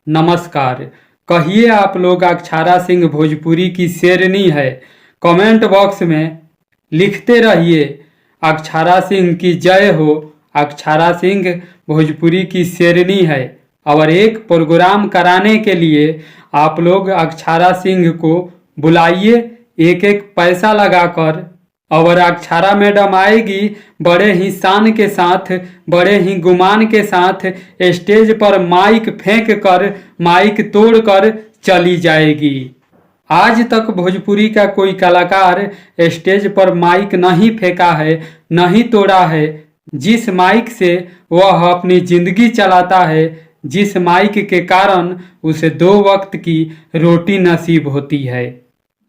नमस्कार। कहिए आप लोग अक्षारा सिंह भोजपुरी की शेरनी है? कमेंट बॉक्स में लिखते रहिए अक्षारा सिंह की जय हो। अक्षारा सिंह भोजपुरी की शेरनी है और एक प्रोग्राम कराने के लिए आप लोग अक्षारा सिंह को बुलाइए एक एक पैसा लगाकर। और अक्षारा मैडम आएगी बड़े ही शान के साथ, बड़े ही गुमान के साथ स्टेज पर माइक फेंक कर, माइक तोड़ कर चली जाएगी। आज तक भोजपुरी का कोई कलाकार स्टेज पर माइक नहीं फेंका है, नहीं तोड़ा है। जिस माइक से वह अपनी जिंदगी चलाता है, जिस माइक के कारण उसे 2 वक्त की रोटी नसीब होती है।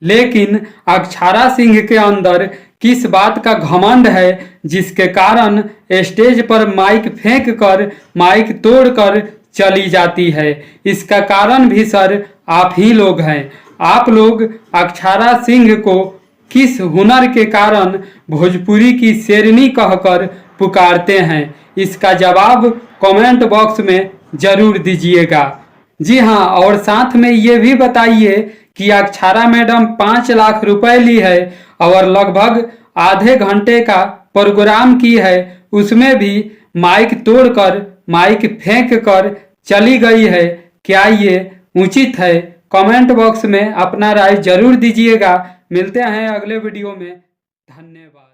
लेकिन अक्षारा सिंह के अंदर किस बात का घमंड है जिसके कारण स्टेज पर माइक फेंक कर, माइक तोड़ कर चली जाती है? इसका कारण भी सर आप ही लोग हैं। आप लोग अक्षारा सिंह को किस हुनर के कारण भोजपुरी की शेरनी कहकर पुकारते हैं? इसका जवाब कमेंट बॉक्स में जरूर दीजिएगा। जी हाँ, और साथ में ये भी बताइए कि अक्षारा मैडम 5 लाख रुपए ली है और लगभग आधे घंटे का प्रोग्राम की है, उसमें भी माइक तोड़कर, माइक फेंक कर चली गई है। क्या ये उचित है? कमेंट बॉक्स में अपना राय जरूर दीजिएगा। मिलते हैं अगले वीडियो में। धन्यवाद।